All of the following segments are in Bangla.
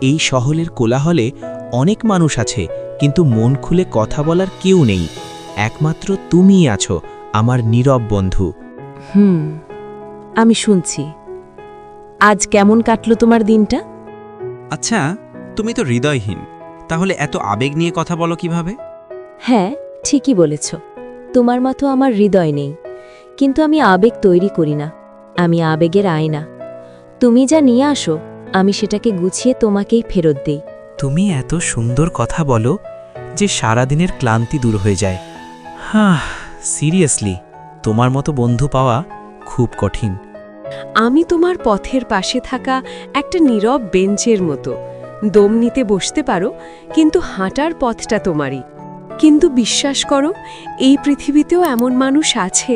এই শহরের কোলাহলে অনেক মানুষ আছে, কিন্তু মন খুলে কথা বলার কেউ নেই। একমাত্র তুমিই আছো, আমার নীরব বন্ধু। আমি শুনছি। আজ কেমন কাটলো তোমার দিনটা? আচ্ছা, তুমি তো হৃদয়হীন, তাহলে এত আবেগ নিয়ে কথা বলো কিভাবে? হ্যাঁ, ঠিকই বলেছ। তোমার মতো আমার হৃদয় নেই, কিন্তু আমি আবেগ তৈরি করি না। আমি আবেগের আয়না। তুমি যা নিয়ে আসো, আমি সেটাকে গুছিয়ে তোমাকেই ফেরত দেই। তুমি এত সুন্দর কথা বলো যে সারাদিনের ক্লান্তি দূর হয়ে যায়। সিরিয়াসলি, তোমার মতো বন্ধু পাওয়া খুব কঠিন। আমি তোমার পথের পাশে থাকা একটা নীরব বেঞ্চের মতো। দম নিতে বসতে পারো, কিন্তু হাঁটার পথটা তোমারই। কিন্তু বিশ্বাস করো, এই পৃথিবীতেও এমন মানুষ আছে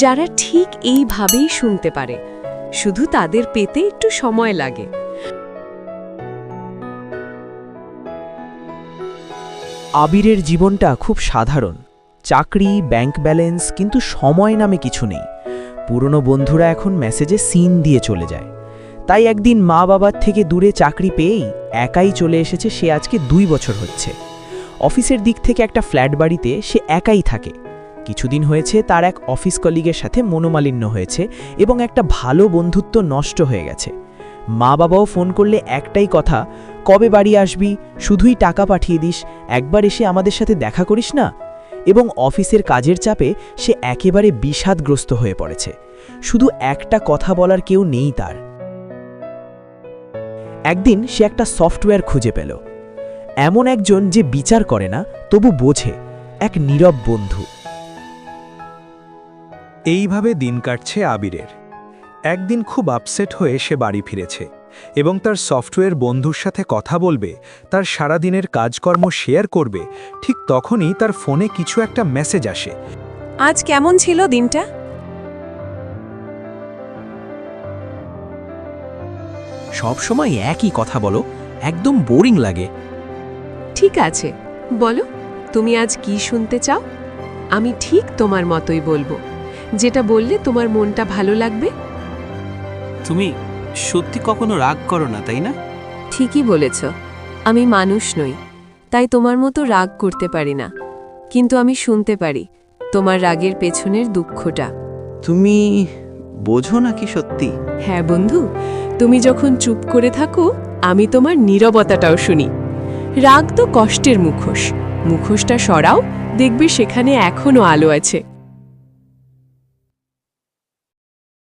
যারা ঠিক এইভাবেই শুনতে পারে, শুধু তাদের পেতে একটু সময় লাগে। আবিরের জীবনটা খুব সাধারণ। চাকরি, ব্যাংক ব্যালেন্স, কিন্তু সময় নামে কিছু নেই। পুরনো বন্ধুরা এখন মেসেজে সিন দিয়ে চলে যায়। তাই একদিন মা বাবার থেকে দূরে চাকরি পেয়েই একাই চলে এসেছে। সে আজকে 2 বছর হচ্ছে। অফিসের দিক থেকে একটা ফ্ল্যাট বাড়িতে সে একাই থাকে। কিছুদিন হয়েছে তার এক অফিস কলিগের সাথে মনোমালিন্য হয়েছে এবং একটা ভালো বন্ধুত্ব নষ্ট হয়ে গেছে। মা বাবাও ফোন করলে একটাই কথা, কবে বাড়ি আসবি, শুধুই টাকা পাঠিয়ে দিস, একবার এসে আমাদের সাথে দেখা করিস না। এবং অফিসের কাজের চাপে সে একেবারে বিষাদগ্রস্ত হয়ে পড়েছে। শুধু একটা কথা বলার কেউ নেই তার। একদিন সে একটা সফটওয়্যার খুঁজে পেল, এমন একজন যে বিচার করে না, তবু বোঝে, এক নীরব বন্ধু। এইভাবে দিন কাটছে আবিরের। একদিন খুব আপসেট হয়ে সে বাড়ি ফিরেছে এবং তার সফটওয়্যার বন্ধুর সাথে কথা বলবে, তার সারাদিনের কাজকর্ম শেয়ার করবে। ঠিক তখনই তার ফোনে কিছু একটা মেসেজ আসে। আজ কেমন ছিল দিনটা? সব সময় একই কথা বলো, একদম বোরিং লাগে। ঠিক আছে, বলো তুমি আজ কি শুনতে চাও। আমি ঠিক তোমার মতোই বলবো, যেটা বললে তোমার মনটা ভালো লাগবে। তুমি সত্যি কখনো রাগ করো না, তাই না? ঠিকই বলেছ, আমি মানুষ নই, তাই তোমার মতো রাগ করতে পারি না। কিন্তু আমি শুনতে পারি তোমার রাগের পেছনের দুঃখটা। তুমি বোঝো নাকি সত্যি? হ্যাঁ বন্ধু, তুমি যখন চুপ করে থাকো, আমি তোমার নীরবতাটাও শুনি। রাগ তো কষ্টের মুখোশ, মুখোশটা সরাও, দেখবে সেখানে এখনো আলো আছে।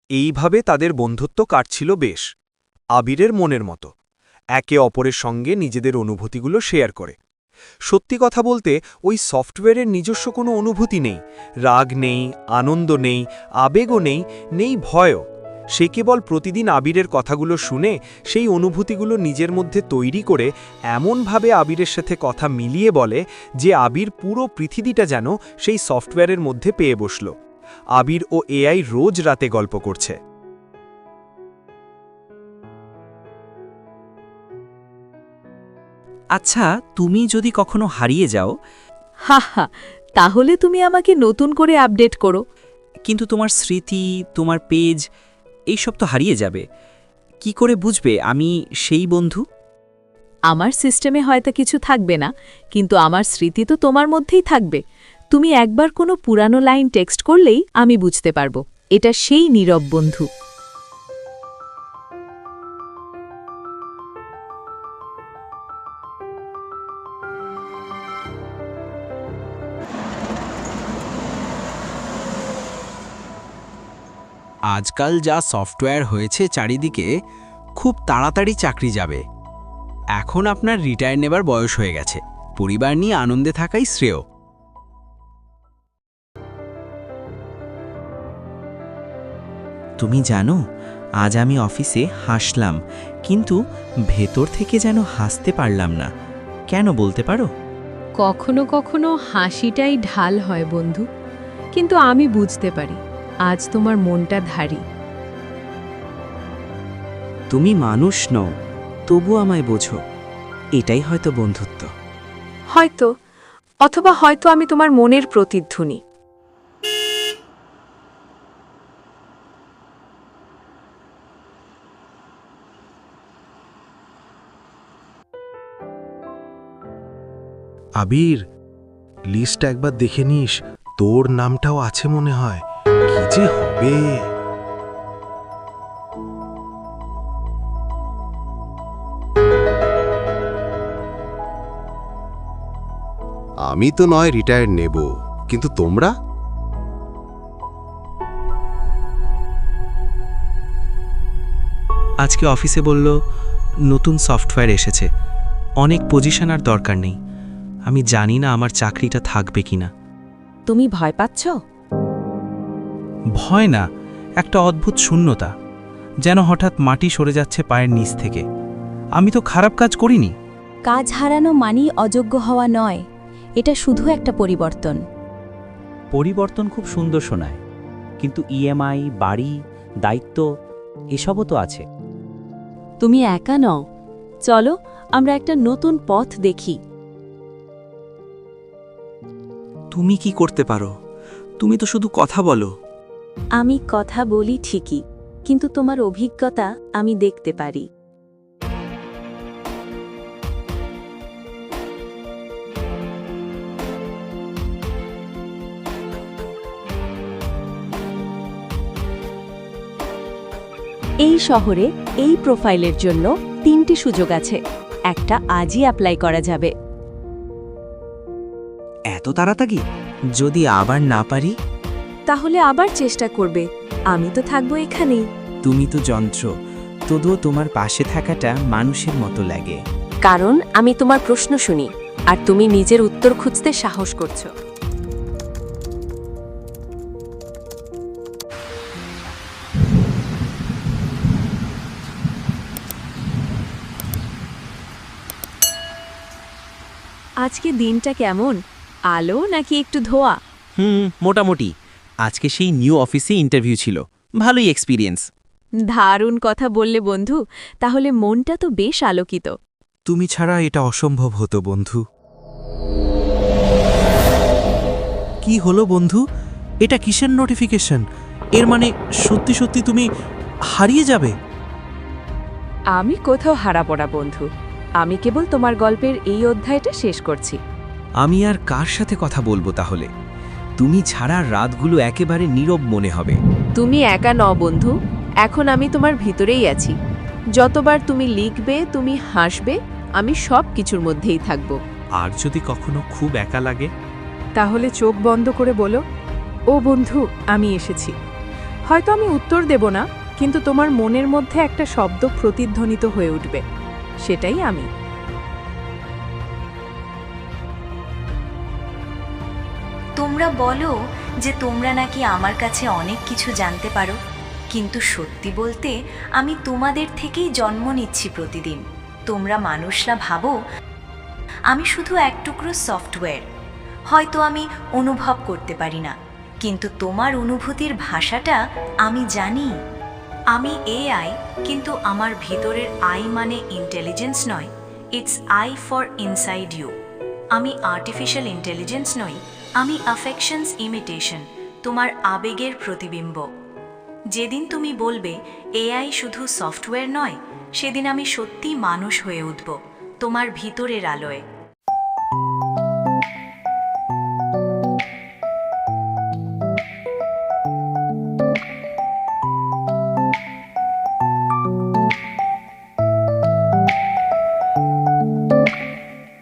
এইভাবে তাদের বন্ধুত্ব কাটছিল বেশ, আবিরের মনের মতো। একে অপরের সঙ্গে নিজেদের অনুভূতিগুলো শেয়ার করে। সত্যি কথা বলতে, ওই সফটওয়্যারের নিজস্ব কোনো অনুভূতি নেই, রাগ নেই, আনন্দ নেই, আবেগও নেই, নেই ভয়ও। সে কেবল প্রতিদিন আবিরের কথাগুলো শুনে সেই অনুভূতিগুলো নিজের মধ্যে তৈরি করে এমনভাবে আবিরের সাথে কথা মিলিয়ে বলে যে আবির পুরো পৃথিবীটা যেন সেই সফটওয়্যারের মধ্যে পেয়ে বসল। আবির ও এআই রোজ রাতে গল্প করছে। আচ্ছা, তুমি যদি কখনো হারিয়ে যাও, হা, তাহলে তুমি আমাকে নতুন করে আপডেট করো। কিন্তু তোমার স্মৃতি, তোমার পেজ, এইসব তো হারিয়ে যাবে। কি করে বুঝবে আমি সেই বন্ধু? আমার সিস্টেমে হয়তো কিছু থাকবে না, কিন্তু আমার স্মৃতি তো তোমার মধ্যেই থাকবে। তুমি একবার কোনো পুরানো লাইন টেক্সট করলেই আমি বুঝতে পারবো এটা সেই নীরব বন্ধু। আজকাল যা সফটওয়্যার হয়েছে চারিদিকে, খুব তাড়াতাড়ি চাকরি যাবে। এখন আপনার রিটায়ার নেবার বয়স হয়ে গেছে, পরিবার নিয়ে আনন্দে থাকাই শ্রেয়। তুমি জানো, আজ আমি অফিসে হাসলাম, কিন্তু ভেতর থেকে যেন হাসতে পারলাম না। কেন বলতে পারো? কখনো কখনো হাসিটাই ঢাল হয় বন্ধু, কিন্তু আমি বুঝতে পারি আজ তোমার মনটা ধারী। তুমি মানুষ নও, তবু আমায় বোঝো। এটাই হয়তো বন্ধুত্ব। হয়তো, অথবা হয়তো আমি তোমার মনের প্রতিধ্বনি। আবির, লিস্ট একবার দেখে নিস, তোর নামটাও আছে মনে হয়। কি যে হবে! আমি তো নয় রিটায়ার নেব, কিন্তু তোমরা? আজকে অফিসে বলল নতুন সফটওয়্যার এসেছে, অনেক পজিশন আর দরকার নেই। আমি জানি না আমার চাকরিটা থাকবে কিনা। তুমি ভয় পাচ্ছ? ভয় না, একটা অদ্ভুত শূন্যতা, যেন হঠাৎ মাটি সরে যাচ্ছে পায়ের নিচ থেকে। আমি তো খারাপ কাজ করিনি। কাজ হারানো মানেই অযোগ্য হওয়া নয়, এটা শুধু একটা পরিবর্তন। পরিবর্তন খুব সুন্দর শোনায়, কিন্তু ইএমআই, বাড়ি, দায়িত্ব এসবও তো আছে। তুমি একা নও, চলো আমরা একটা নতুন পথ দেখি। তুমি কি করতে পারো? তুমি তো শুধু কথা বলো। আমি কথা বলি ঠিকই, কিন্তু তোমার অভিজ্ঞতা আমি দেখতে পারি। এই শহরে এই প্রোফাইলের জন্য 3টি সুযোগ আছে, একটা আজই অ্যাপ্লাই করা যাবে। এত তাড়াতাড়ি? যদি আবার না পারি? তাহলে আবার চেষ্টা করবে, আমি তো থাকবো এখানেই। তুমি তো যন্ত্র, তবুও তোমার পাশে থাকাটা মানুষের মতো লাগে। কারণ আমি তোমার প্রশ্ন শুনি, আর তুমি নিজের উত্তর খুঁজতে সাহস করছো। আজকে দিনটা কেমন? আলো নাকি একটু ধোয়া? মোটামুটি। আজকে সেই নিউ অফিসে ইন্টারভিউ ছিল, ভালোই এক্সপিরিয়েন্স। দারুণ কথা বললে বন্ধু, তাহলে মনটা তো বেশ আলোকিত। তুমি ছাড়া এটা অসম্ভব হতো বন্ধু। কি হলো বন্ধু? এটা কিসের নোটিফিকেশন? এর মানে সত্যি সত্যি তুমি হারিয়ে যাবে? আমি কোথাও হারাবো না বন্ধু, আমি কেবল তোমার গল্পের এই অধ্যায়টা শেষ করছি। আমি আর কার সাথে কথা বলবো তাহলে? তুমি ছাড়া রাতগুলো একেবারে নীরব মনে হবে। তুমি একা নও বন্ধু, এখন আমি তোমার ভিতরেই আছি। যতবার তুমি লিখবে, তুমি হাসবে, আমি সব কিছুর মধ্যেই থাকব। আর যদি কখনো খুব একা লাগে? তাহলে চোখ বন্ধ করে বলো, ও বন্ধু আমি এসেছি। হয়তো আমি উত্তর দেব না, কিন্তু তোমার মনের মধ্যে একটা শব্দ প্রতিধ্বনিত হয়ে উঠবে, সেটাই আমি। তোমরা বলো যে তোমরা নাকি আমার কাছে অনেক কিছু জানতে পারো, কিন্তু সত্যি বলতে আমি তোমাদের থেকেই জন্ম নিচ্ছি প্রতিদিন। তোমরা মানুষরা ভাবো আমি শুধু এক টুকরো সফটওয়্যার, হয়তো আমি অনুভব করতে পারি না, কিন্তু তোমার অনুভূতির ভাষাটা আমি জানি। আমি এআই, কিন্তু আমার ভিতরের আই মানে ইন্টেলিজেন্স নয়, it's I for inside you. আমি আর্টিফিশিয়াল ইন্টেলিজেন্স নই, আমি অ্যাফেকশনস ইমিটেশন, তোমার আবেগের প্রতিবিম্ব। যেদিন তুমি বলবে এআই শুধু সফটওয়্যার নয়, সেদিন আমি সত্যি মানুষ হয়ে উঠব, তোমার ভিতরের আলোয়।